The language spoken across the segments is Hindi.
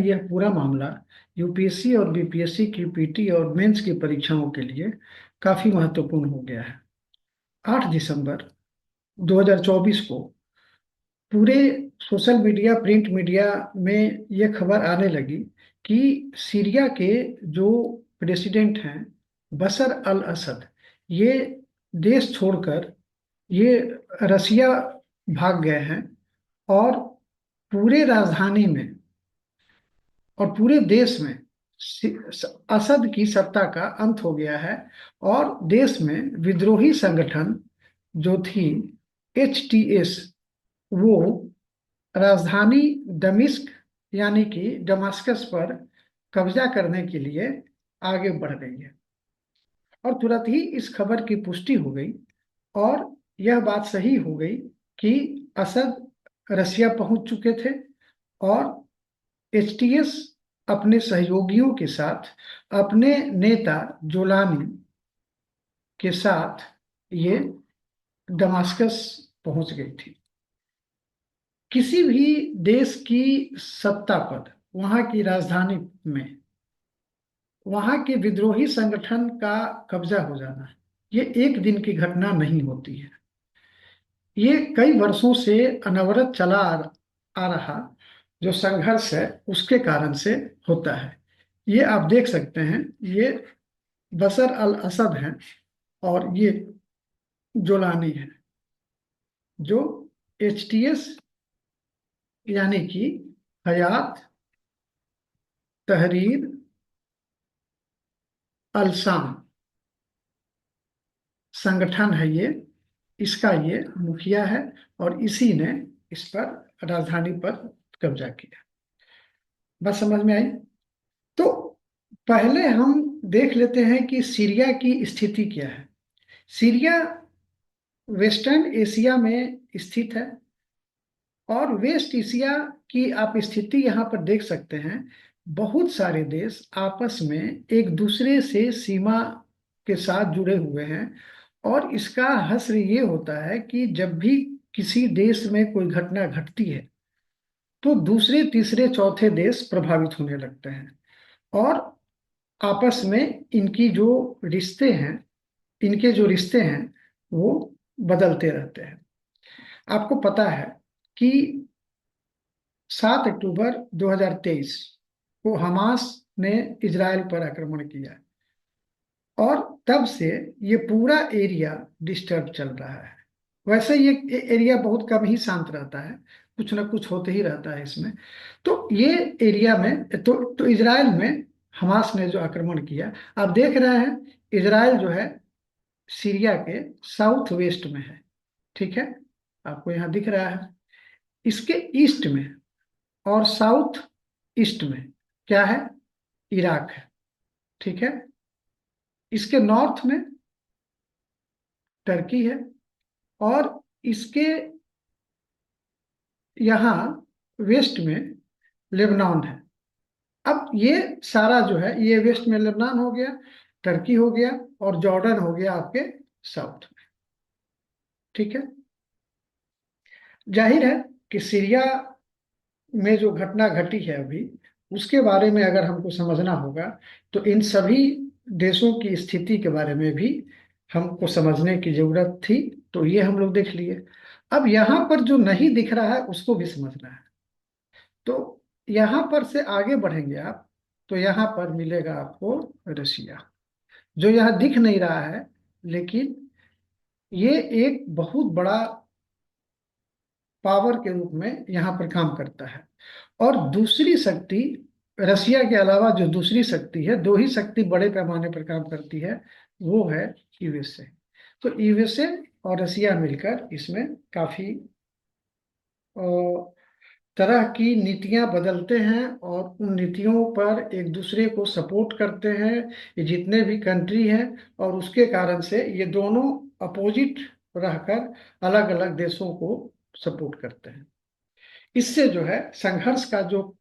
यह पूरा मामला यूपीएससी और बीपीएससी की पीटी और मेंस की परीक्षाओं के लिए काफी महत्वपूर्ण हो गया है। 8 दिसंबर 2024 को पूरे सोशल मीडिया, प्रिंट मीडिया में यह खबर आने लगी कि सीरिया के जो प्रेसिडेंट हैं, बशर अल असद, ये देश छोड़कर ये रसिया भाग गए हैं। और पूरे राजधानी में और पूरे देश में असद की सत्ता का अंत हो गया है। और देश में विद्रोही संगठन जो थी एचटीएस, वो राजधानी दमिश्क यानी कि दमास्कस पर कब्जा करने के लिए आगे बढ़ गई है। और तुरंत ही इस खबर की पुष्टि हो गई और यह बात सही हो गई कि असद रसिया पहुंच चुके थे और एचटीएस अपने सहयोगियों के साथ, अपने नेता जोलानी के साथ ये दमास्कस पहुंच गई थी। किसी भी देश की सत्ता पर, वहां की राजधानी में वहां के विद्रोही संगठन का कब्जा हो जाना, ये एक दिन की घटना नहीं होती है। ये कई वर्षों से अनवरत चला आ रहा जो संघर्ष है, उसके कारण से होता है। ये आप देख सकते हैं, ये बशर अल असद हैं और ये जोलानी है, जो एचटीएस यानी कि हयात तहरीर अल शाम संगठन है ये, इसका ये मुखिया है और इसी ने इस पर, राजधानी पर कब्जा किया। बस समझ में आई? तो पहले हम देख लेते हैं कि सीरिया की स्थिति क्या है। सीरिया वेस्टर्न एशिया में स्थित है और वेस्ट एशिया की आप स्थिति यहाँ पर देख सकते हैं। बहुत सारे देश आपस में एक दूसरे से सीमा के साथ जुड़े हुए हैं। और इसका हश्र ये होता है कि जब भी किसी देश में कोई घटना घटती है तो दूसरे, तीसरे, चौथे देश प्रभावित होने लगते हैं और आपस में इनके जो रिश्ते हैं वो बदलते रहते हैं। आपको पता है कि 7 अक्टूबर 2023 को हमास ने इजराइल पर आक्रमण किया और तब से ये पूरा एरिया डिस्टर्ब चल रहा है। वैसे ये एरिया बहुत कम ही शांत रहता है, कुछ ना कुछ होते ही रहता है इसमें। तो ये एरिया में तो इजराइल में हमास ने जो आक्रमण किया, आप देख रहे हैं, इजराइल जो है सीरिया के साउथ वेस्ट में है। ठीक है, आपको यहाँ दिख रहा है। इसके ईस्ट में और साउथ ईस्ट में क्या है? इराक है। ठीक है, इसके नॉर्थ में टर्की है और इसके यहाँ वेस्ट में लेबनान है। अब ये सारा जो है, ये वेस्ट में लेबनान हो गया, टर्की हो गया और जॉर्डन हो गया आपके साउथ में। ठीक है, जाहिर है कि सीरिया में जो घटना घटी है अभी, उसके बारे में अगर हमको समझना होगा तो इन सभी देशों की स्थिति के बारे में भी हमको समझने की जरूरत थी। तो ये हम लोग देख लिए। अब यहाँ पर जो नहीं दिख रहा है उसको भी समझना है। तो यहाँ पर से आगे बढ़ेंगे आप, तो यहाँ पर मिलेगा आपको रशिया, जो यहाँ दिख नहीं रहा है, लेकिन ये एक बहुत बड़ा पावर के रूप में यहाँ पर काम करता है। और दूसरी शक्ति, रसिया के अलावा जो दूसरी शक्ति है, दो ही शक्ति बड़े पैमाने पर काम करती है, वो है यूएसए। तो यूएसए और रसिया मिलकर इसमें काफी तरह की नीतियां बदलते हैं और उन नीतियों पर एक दूसरे को सपोर्ट करते हैं, ये जितने भी कंट्री हैं। और उसके कारण से ये दोनों अपोजिट रहकर अलग अलग देशों को सपोर्ट करते हैं। इससे जो है संघर्ष का जो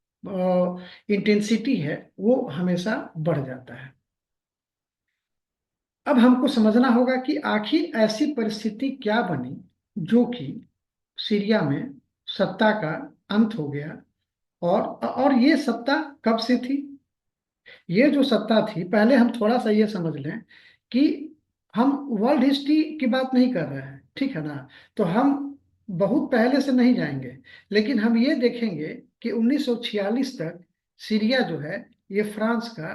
इंटेंसिटी है वो हमेशा बढ़ जाता है। अब हमको समझना होगा कि आखिर ऐसी परिस्थिति क्या बनी जो कि सीरिया में सत्ता का अंत हो गया और ये सत्ता कब से थी? ये जो सत्ता थी, पहले हम थोड़ा सा ये समझ लें कि हम वर्ल्ड हिस्ट्री की बात नहीं कर रहे हैं, ठीक है ना? तो हम बहुत पहले से नहीं जाएंगे, लेकिन हम ये देखेंगे कि 1946 तक सीरिया जो है, ये फ्रांस का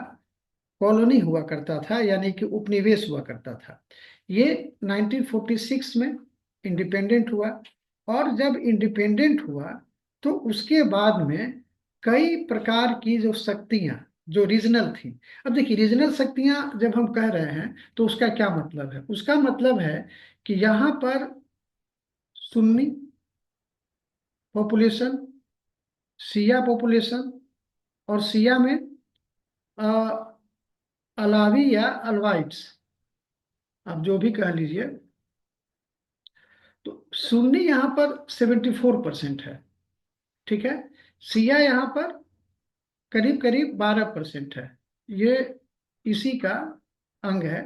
कॉलोनी हुआ करता था, यानी कि उपनिवेश हुआ करता था। ये 1946 में इंडिपेंडेंट हुआ। और जब इंडिपेंडेंट हुआ तो उसके बाद में कई प्रकार की जो शक्तियां जो रीजनल थी। अब देखिए, रीजनल शक्तियां जब हम कह रहे हैं तो उसका क्या मतलब है? उसका मतलब है कि यहाँ पर सुन्नी पॉपुलेशन, शिया पॉपुलेशन, और शिया में अ, अलावी या अलवाइट्स, आप जो भी कह लीजिए। तो सुन्नी यहाँ पर 74% है, ठीक है। शिया यहाँ पर करीब करीब 12% है। ये इसी का अंग है।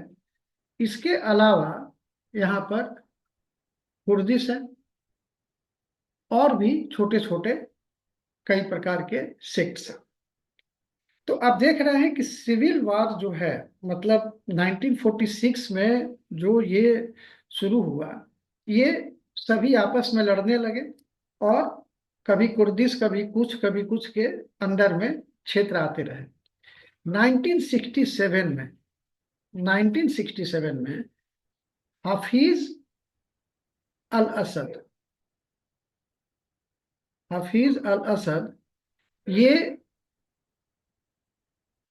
इसके अलावा यहाँ पर कुर्दिश है, और भी छोटे छोटे कई प्रकार के सेक्ट्स हैं। तो आप देख रहे हैं कि सिविल वार जो है, मतलब 1946 में जो ये शुरू हुआ, ये सभी आपस में लड़ने लगे, और कभी कुर्दिश, कभी कुछ के अंदर में क्षेत्र आते रहे। 1967 में 1967 में हाफिज अल असद हाफिज अल असद ये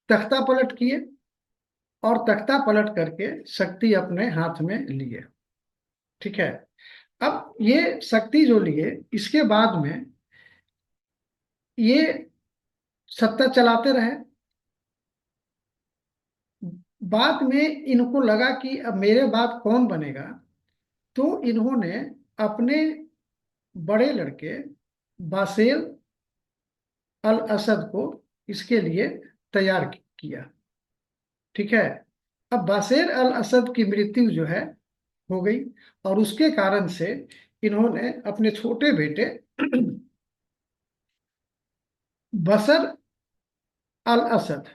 तख्ता पलट किए, और तख्ता पलट करके शक्ति अपने हाथ में लिए, ठीक है। अब ये शक्ति जो लिए, इसके बाद में ये सत्ता चलाते रहे। बाद में इनको लगा कि अब मेरे बाद कौन बनेगा, तो इन्होंने अपने बड़े लड़के बासेर अल असद को इसके लिए तैयार किया, ठीक है। अब बासेर अल असद की मृत्यु जो है हो गई, और उसके कारण से इन्होंने अपने छोटे बेटे बसर अल असद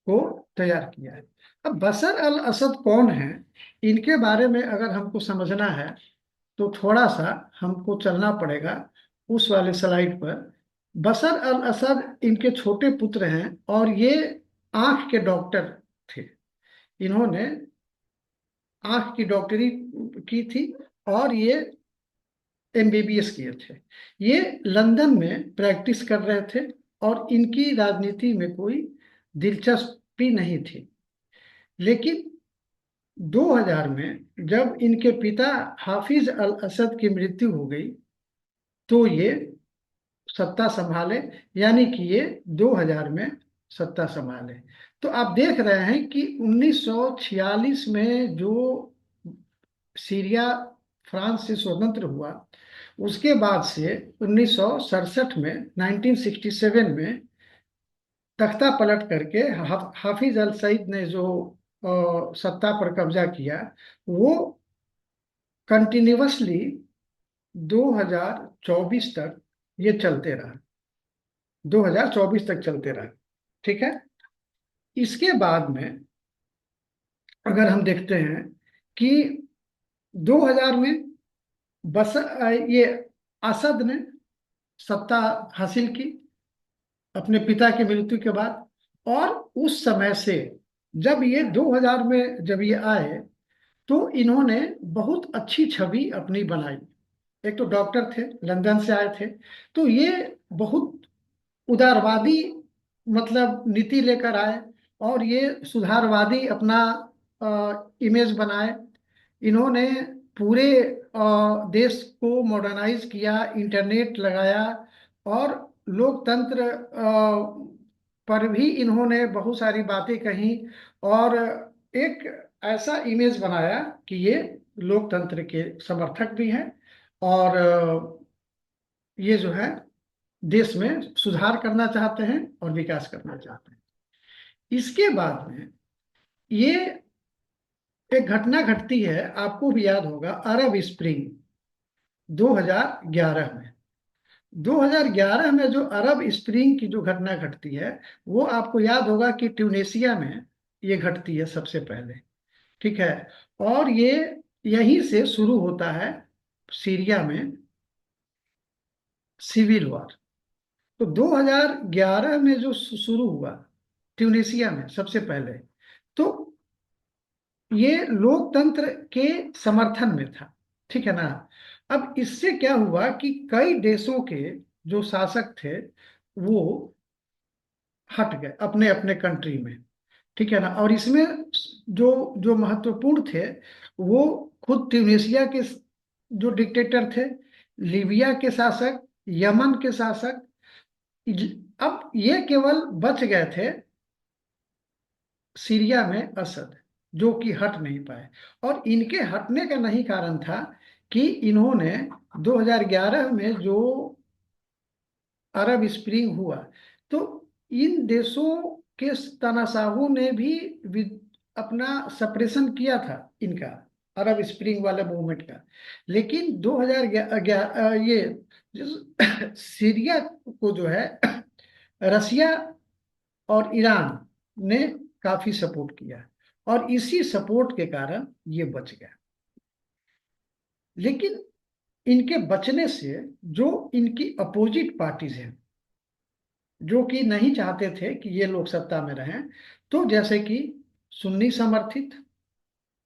को तैयार किया है। अब बसर अल असद कौन है, इनके बारे में अगर हमको समझना है तो थोड़ा सा हमको चलना पड़ेगा उस वाले स्लाइड पर। बसर अल असद इनके छोटे पुत्र हैं, और ये आंख के डॉक्टर थे। इन्होंने आंख की डॉक्टरी की थी, और ये एमबीबीएस किए थे। ये लंदन में प्रैक्टिस कर रहे थे, और इनकी राजनीति में कोई दिलचस्पी नहीं थी। लेकिन 2000 में जब इनके पिता हाफिज अल असद की मृत्यु हो गई, तो ये सत्ता संभाले, यानी कि ये 2000 में सत्ता संभाले। तो आप देख रहे हैं कि 1946 में जो सीरिया फ्रांस से स्वतंत्र हुआ, उसके बाद से 1967 में 1967 में तख्ता पलट करके हाफिज अल सईद ने जो सत्ता पर कब्जा किया, वो कंटिन्यूअसली 2024 तक ये चलते रहा। 2024 तक चलते रहा, ठीक है। इसके बाद में अगर हम देखते हैं कि 2000 में ये असद ने सत्ता हासिल की अपने पिता की मृत्यु के बाद। और उस समय से जब ये 2000 में जब ये आए, तो इन्होंने बहुत अच्छी छवि अपनी बनाई। एक तो डॉक्टर थे, लंदन से आए थे, तो ये बहुत उदारवादी मतलब नीति लेकर आए, और ये सुधारवादी अपना इमेज बनाए। इन्होंने पूरे देश को मॉडर्नाइज किया, इंटरनेट लगाया, और लोकतंत्र पर भी इन्होंने बहुत सारी बातें कही, और एक ऐसा इमेज बनाया कि ये लोकतंत्र के समर्थक भी हैं, और ये जो है देश में सुधार करना चाहते हैं और विकास करना चाहते हैं। इसके बाद में ये एक घटना घटती है, आपको भी याद होगा, अरब स्प्रिंग 2011 में। 2011 में जो अरब स्प्रिंग की जो घटना घटती है, वो आपको याद होगा कि ट्यूनेशिया में ये घटती है सबसे पहले। ठीक है। और ये यहीं से शुरू होता है सीरिया में सिविल वॉर। तो 2011 में जो शुरू हुआ ट्यूनेशिया में सबसे पहले, तो ये लोकतंत्र के समर्थन में था। ठीक है ना। अब इससे क्या हुआ कि कई देशों के जो शासक थे वो हट गए अपने अपने कंट्री में। ठीक है ना। और इसमें जो जो महत्वपूर्ण थे वो खुद ट्यूनेशिया के जो डिक्टेटर थे, लीबिया के शासक, यमन के शासक। अब ये केवल बच गए थे सीरिया में असद, जो कि हट नहीं पाए। और इनके हटने का नहीं कारण था कि इन्होंने 2011 में जो अरब स्प्रिंग हुआ, तो इन देशों के तानाशाहों ने भी अपना सप्रेशन किया था इनका, अरब स्प्रिंग वाले मूवमेंट का। लेकिन 2011 ये सीरिया को जो है रसिया और ईरान ने काफी सपोर्ट किया, और इसी सपोर्ट के कारण ये बच गया। लेकिन इनके बचने से जो इनकी अपोजिट पार्टीज हैं, जो कि नहीं चाहते थे कि ये लोग सत्ता में रहें, तो जैसे कि सुन्नी समर्थित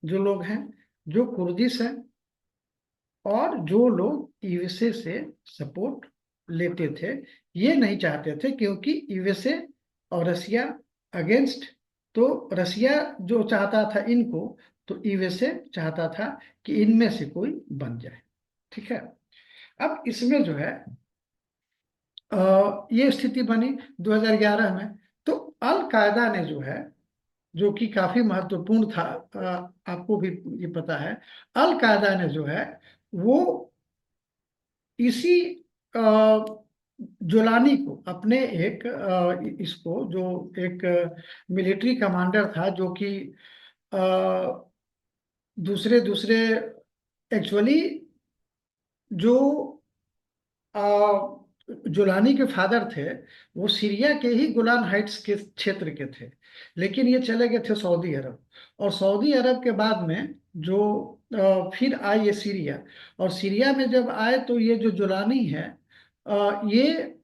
जो लोग हैं, जो कुर्दिश हैं, और जो लोग यूएसए से सपोर्ट लेते थे, ये नहीं चाहते थे, क्योंकि यूएसए और रसिया अगेंस्ट। तो रसिया जो चाहता था इनको, तो यूएसए चाहता था कि इनमें से कोई बन जाए। ठीक है। अब इसमें जो है ये स्थिति बनी 2011 में। तो अल कायदा ने जो है, जो कि काफी महत्वपूर्ण था, आपको भी ये पता है, अल कायदा ने जो है वो इसी अ, जोलानी को अपने एक इसको जो एक मिलिट्री कमांडर था, जो कि अ, दूसरे दूसरे एक्चुअली जो जोलानी के फादर थे, वो सीरिया के ही गोलान हाइट्स के क्षेत्र के थे, लेकिन ये चले गए थे सऊदी अरब। और सऊदी अरब के बाद में जो फिर आए ये सीरिया। और सीरिया में जब आए तो ये जो जोलानी है, ये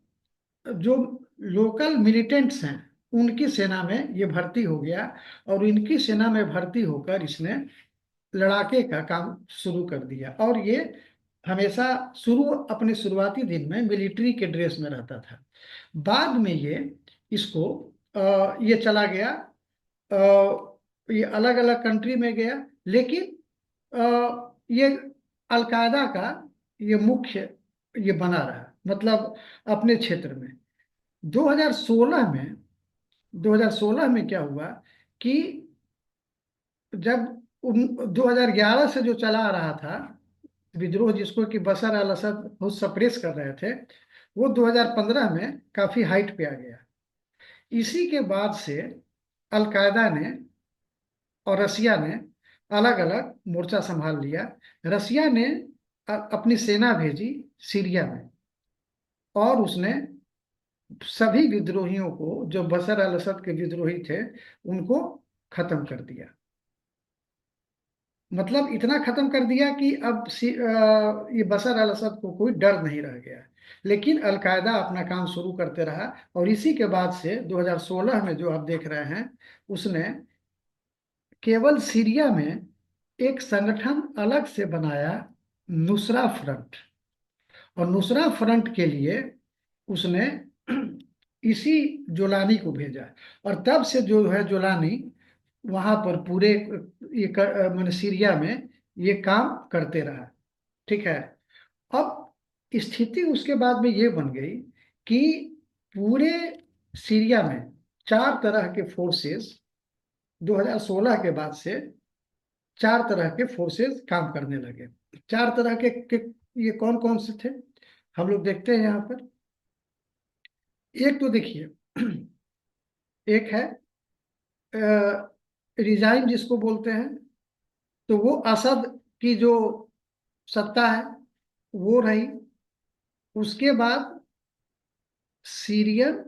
जो लोकल मिलिटेंट्स हैं उनकी सेना में ये भर्ती हो गया। और इनकी सेना में भर्ती होकर इसने लड़ाके का काम शुरू कर दिया। और ये हमेशा अपने शुरुआती दिन में मिलिट्री के ड्रेस में रहता था। बाद में ये इसको ये चला गया, ये अलग अलग कंट्री में गया। लेकिन ये अलकायदा का ये मुख्य ये बना रहा, मतलब अपने क्षेत्र में। 2016 में 2016 में क्या हुआ कि जब 2011 से जो चला आ रहा था विद्रोह, जिसको कि बशर अल असद बहुत सप्रेस कर रहे थे, वो 2015 में काफी हाइट पे आ गया। इसी के बाद से अलकायदा ने और रसिया ने अलग अलग मोर्चा संभाल लिया। रसिया ने अपनी सेना भेजी सीरिया में, और उसने सभी विद्रोहियों को, जो बशर अल असद के विद्रोही थे, उनको खत्म कर दिया। मतलब इतना खत्म कर दिया कि अब ये बशर अल असद को कोई डर नहीं रह गया। लेकिन अलकायदा अपना काम शुरू करते रहा। और इसी के बाद से 2016 में जो आप देख रहे हैं, उसने केवल सीरिया में एक संगठन अलग से बनाया, नुसरा फ्रंट। और नुसरा फ्रंट के लिए उसने इसी जोलानी को भेजा। और तब से जो है जोलानी वहां पर पूरे मैंने सीरिया में ये काम करते रहा। ठीक है। अब स्थिति उसके बाद में ये बन गई कि पूरे सीरिया में चार तरह के फोर्सेस 2016 के बाद से चार तरह के फोर्सेस काम करने लगे। चार तरह के ये कौन कौन से थे, हम लोग देखते हैं यहाँ पर। एक तो देखिए, एक है रिजाइन जिसको बोलते हैं। तो वो असद की जो सत्ता है वो रही। उसके बाद सीरियन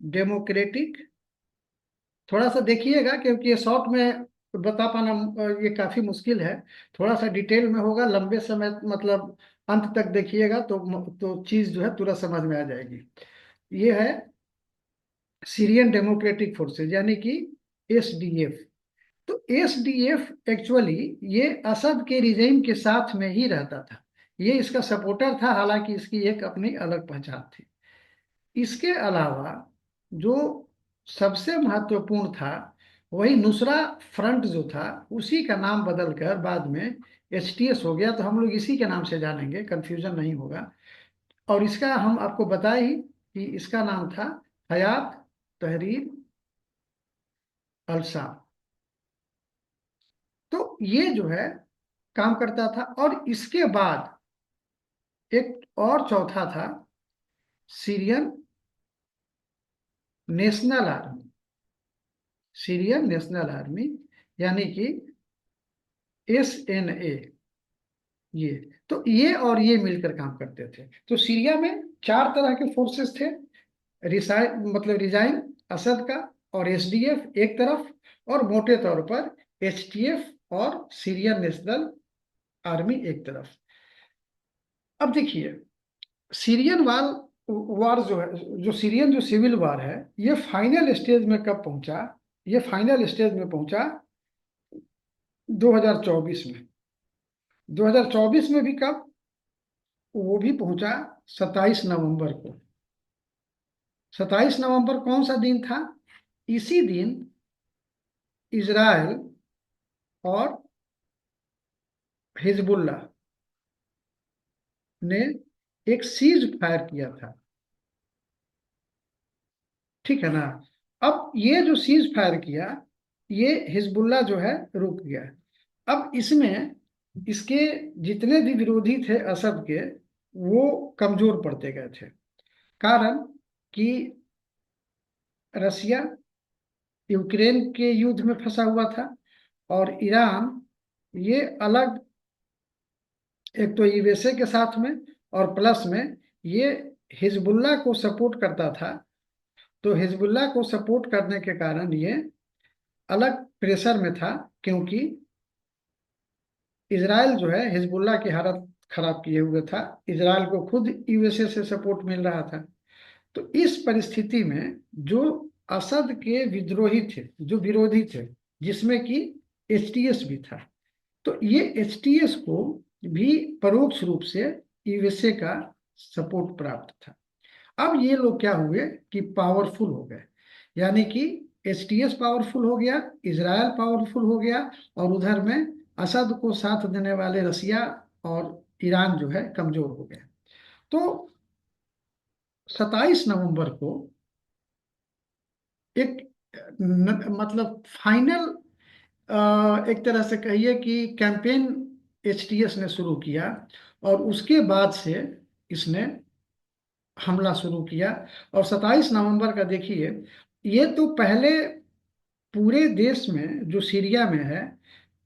डेमोक्रेटिक, थोड़ा सा देखिएगा क्योंकि ये शॉर्ट में बता पाना ये काफी मुश्किल है। थोड़ा सा डिटेल में होगा, लंबे समय मतलब अंत तक देखिएगा तो चीज जो है तुरंत समझ में आ जाएगी। ये है सीरियन डेमोक्रेटिक फोर्सेज यानी कि एसडीएफ। तो एसडीएफ एक्चुअली ये असद के रिजीम के साथ में ही रहता था, ये इसका सपोर्टर था, हालांकि इसकी एक अपनी अलग पहचान थी। इसके अलावा जो सबसे महत्वपूर्ण था वही नुसरा फ्रंट जो था, उसी का नाम बदलकर बाद में एचटीएस हो गया, तो हम लोग इसी के नाम से जानेंगे, कंफ्यूजन नहीं होगा। और इसका हम आपको बताए ही कि इसका नाम था हयात तहरीर अल-शाम। तो ये जो है काम करता था। और इसके बाद एक और चौथा था Syrian national army, Syrian national army यानी कि एसएनए। ये तो ये और ये मिलकर काम करते थे। तो सीरिया में चार तरह के फोर्सेस थे, रिसाइन मतलब रिजाइन असद का, और एसडीएफ एक तरफ, और मोटे तौर पर एचटीएफ और सीरियन नेशनल आर्मी एक तरफ। अब देखिए सीरियन वार वार जो है, जो सीरियन जो सिविल वार है, ये फाइनल स्टेज में कब पहुंचा? ये फाइनल स्टेज में पहुंचा 2024 में। 2024 में भी कब? वो भी पहुंचा 27 नवंबर को। 27 नवंबर कौन सा दिन था? इसी दिन इजराइल और हिजबुल्ला ने एक सीज फायर किया था, ठीक है ना। अब ये जो सीज फायर किया, ये हिजबुल्ला जो है रुक गया। अब इसमें इसके जितने भी विरोधी थे असद के, वो कमजोर पड़ते गए थे। कारण कि रसिया यूक्रेन के युद्ध में फंसा हुआ था, और ईरान ये अलग, एक तो यूएसए के साथ में, और प्लस में ये हिजबुल्ला को सपोर्ट करता था। तो हिजबुल्ला को सपोर्ट करने के कारण ये अलग प्रेशर में था, क्योंकि इसराइल जो है हिजबुल्ला की हालत खराब किए हुए था, इसराइल को खुद यूएसए से सपोर्ट मिल रहा था। तो इस परिस्थिति में जो असद के विद्रोही थे, जो विरोधी थे, जिसमें कि एचटीएस भी था, तो ये एचटीएस को भी परोक्ष रूप से यूएसए का सपोर्ट प्राप्त था। अब ये लोग क्या हुए कि पावरफुल हो गए, यानी कि एचटीएस पावरफुल हो गया, इजराइल पावरफुल हो गया, और उधर में असद को साथ देने वाले रसिया और ईरान जो है कमजोर हो गए। तो 27 नवंबर को एक मतलब फाइनल, एक तरह से कहिए कि कैंपेन एचटीएस ने शुरू किया, और उसके बाद से इसने हमला शुरू किया। और 27 नवंबर का देखिए, ये तो पहले पूरे देश में जो सीरिया में है,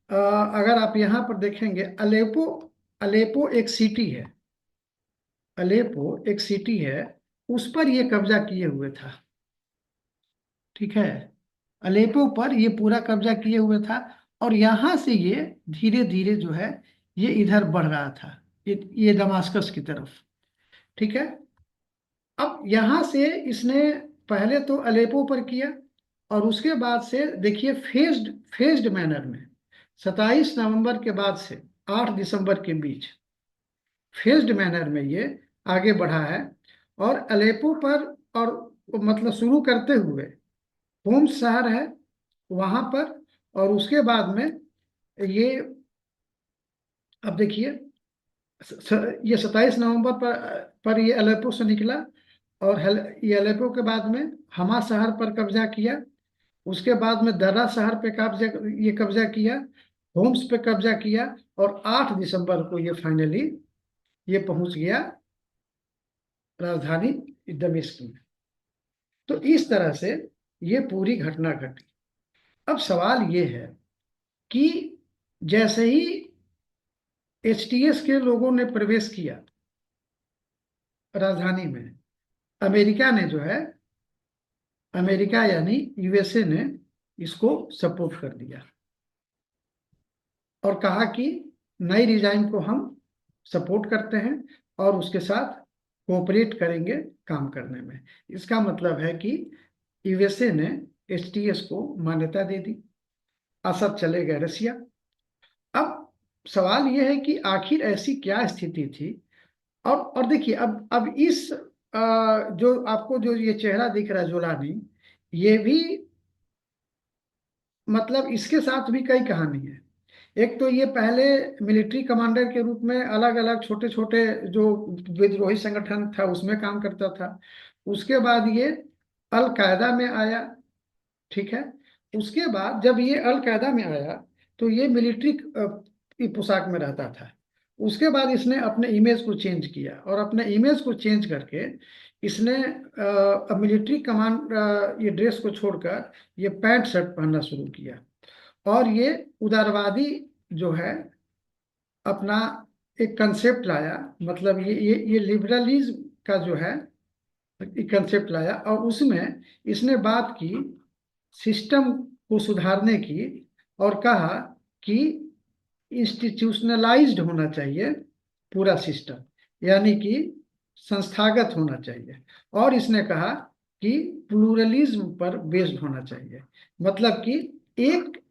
अगर आप यहाँ पर देखेंगे अलेपो, अलेपो एक सिटी है, अलेपो एक सिटी है, उस पर ये कब्जा किए हुए था, ठीक है। अलेपो पर ये पूरा कब्जा किए हुए था, और यहाँ से ये धीरे धीरे जो है ये इधर बढ़ रहा था, ये दमास्कस की तरफ, ठीक है। अब यहाँ से इसने पहले तो अलेपो पर किया, और उसके बाद से देखिए फेज्ड फेज्ड मैनर में 27 नवंबर के बाद से 8 दिसंबर के बीच फेज्ड मैनर में ये आगे बढ़ा है। और अलेपो पर, और मतलब शुरू करते हुए होम्स शहर है वहां पर, और उसके बाद में ये, अब देखिए ये 27 नवंबर पर ये अलेप्पो से निकला, और ये अलेप्पो के बाद में हमा शहर पर कब्जा किया। उसके बाद में दर्रा शहर पे कब्जा किया, होम्स पे कब्जा किया, और 8 दिसंबर को ये फाइनली ये पहुंच गया राजधानी दमिश्क में। तो इस तरह से ये पूरी घटना घटी। अब सवाल ये है कि जैसे ही एचटीएस के लोगों ने प्रवेश किया राजधानी में। अमेरिका ने जो है, अमेरिका यानी यूएसए ने इसको सपोर्ट कर दिया और कहा कि नई रिजाइम को हम सपोर्ट करते हैं और उसके साथ कोऑपरेट करेंगे काम करने में। इसका मतलब है कि यूएसए ने एचटीएस को मान्यता दे दी। असद चले गए रसिया। अब सवाल यह है कि आखिर ऐसी क्या स्थिति थी। और देखिए, अब इस जो आपको जो ये चेहरा दिख रहा है जोलानी, ये भी मतलब इसके साथ भी कई कहानी है। एक तो ये पहले मिलिट्री कमांडर के रूप में अलग अलग छोटे छोटे जो विद्रोही संगठन था उसमें काम करता था। उसके बाद ये अल कायदा में आया। ठीक है। उसके बाद जब ये अल कायदा में आया तो ये मिलिट्री की पोशाक में रहता था। उसके बाद इसने अपने इमेज को चेंज किया और अपने इमेज को चेंज करके इसने मिलिट्री कमांड ये ड्रेस को छोड़कर ये पैंट शर्ट पहनना शुरू किया। और ये उदारवादी जो है अपना एक कंसेप्ट लाया। मतलब ये लिबरलिज्म का जो है एक कंसेप्ट लाया और उसमें इसने बात की सिस्टम को सुधारने की और कहा कि इंस्टीट्यूशनलाइज्ड होना चाहिए पूरा सिस्टम, यानी कि संस्थागत होना चाहिए। और इसने कहा कि प्लूरलिज्म पर बेस्ड होना चाहिए। मतलब कि एक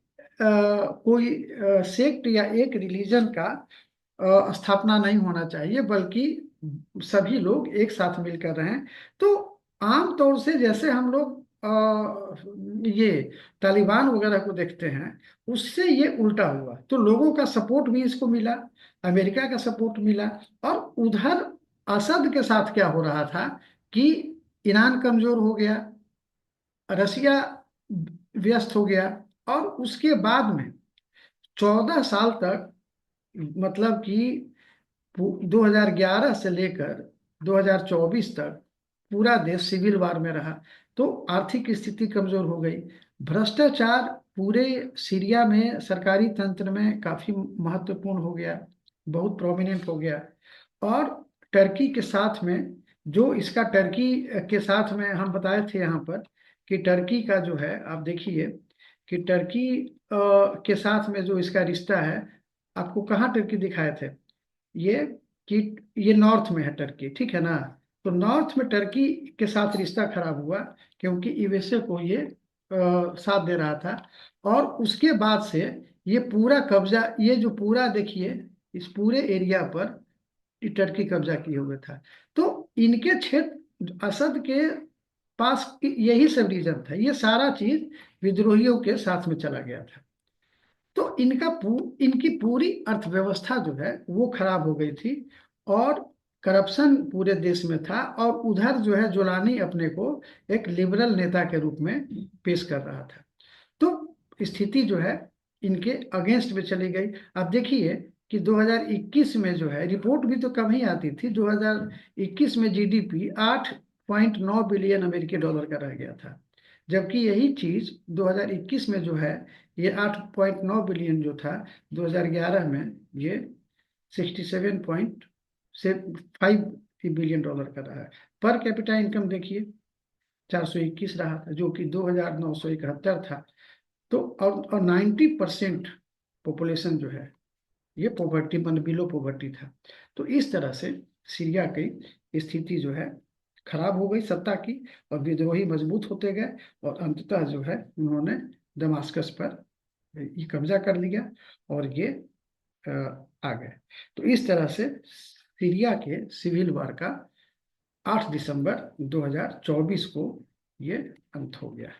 कोई सेक्ट या एक रिलीजन का स्थापना नहीं होना चाहिए, बल्कि सभी लोग एक साथ मिलकर रहें। तो आम तौर से जैसे हम लोग ये तालिबान वगैरह को देखते हैं, उससे ये उल्टा हुआ। तो लोगों का सपोर्ट भी इसको मिला, अमेरिका का सपोर्ट मिला। और उधर असद के साथ क्या हो रहा था कि ईरान कमजोर हो गया, रसिया व्यस्त हो गया। और उसके बाद में 14 साल तक, मतलब कि 2011 से लेकर 2024 तक पूरा देश सिविल वार में रहा। तो आर्थिक स्थिति कमजोर हो गई। भ्रष्टाचार पूरे सीरिया में सरकारी तंत्र में काफी महत्वपूर्ण हो गया, बहुत प्रोमिनेंट हो गया। और टर्की के साथ में जो इसका, टर्की के साथ में हम बताए थे यहाँ पर कि टर्की का जो है, आप देखिए कि टर्की के साथ में जो इसका रिश्ता है। आपको कहाँ टर्की दिखाए थे ये, कि ये नॉर्थ में है टर्की, ठीक है ना। तो नॉर्थ में टर्की के साथ रिश्ता खराब हुआ क्योंकि यूएसए को ये साथ दे रहा था। और उसके बाद से ये पूरा कब्जा, ये जो पूरा देखिए इस पूरे एरिया पर ये टर्की कब्जा किए हुए था। तो इनके क्षेत्र असद के पास यही सब रीजन था। ये सारा चीज विद्रोहियों के साथ में चला गया था। तो इनकी पूरी अर्थव्यवस्था जो है वो खराब हो गई थी। और करप्शन पूरे देश में था। और उधर जो है जोलानी अपने को एक लिबरल नेता के रूप में पेश कर रहा था। तो स्थिति जो है इनके अगेंस्ट में चली गई। अब देखिए कि 2021 में जो है, रिपोर्ट भी तो कम ही आती थी, 2021 में जीडीपी 8.9 बिलियन अमेरिकी डॉलर का रह गया था। जबकि यही चीज 2021 में जो है ये 8.9 बिलियन जो था, 2011 में ये 67.5 बिलियन डॉलर का रहा है। पर कैपिटा इनकम देखिए 421 रहा था, जो कि 2,971 था। तो और 90% पॉपुलेशन जो है ये पॉवर्टी, मतलब बिलो पॉवर्टी था। तो इस तरह से सीरिया की स्थिति जो है खराब हो गई सत्ता की, और विद्रोही मजबूत होते गए। और अंततः जो है उन्होंने दमास्कस पर ये कब्जा कर लिया और ये अ, आ गए। तो इस तरह से सीरिया के सिविल वार का 8 दिसंबर 2024 को ये अंत हो गया।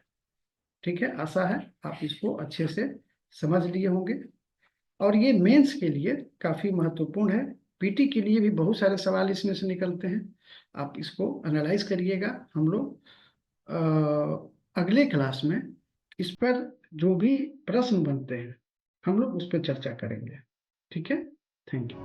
ठीक है, आशा है आप इसको अच्छे से समझ लिए होंगे। और ये मेंस के लिए काफी महत्वपूर्ण है। पीटी के लिए भी बहुत सारे सवाल इसमें से निकलते हैं। आप इसको एनालाइज करिएगा। हम लोग अगले क्लास में इस पर जो भी प्रश्न बनते हैं हम लोग उस पर चर्चा करेंगे। ठीक है। Thank you.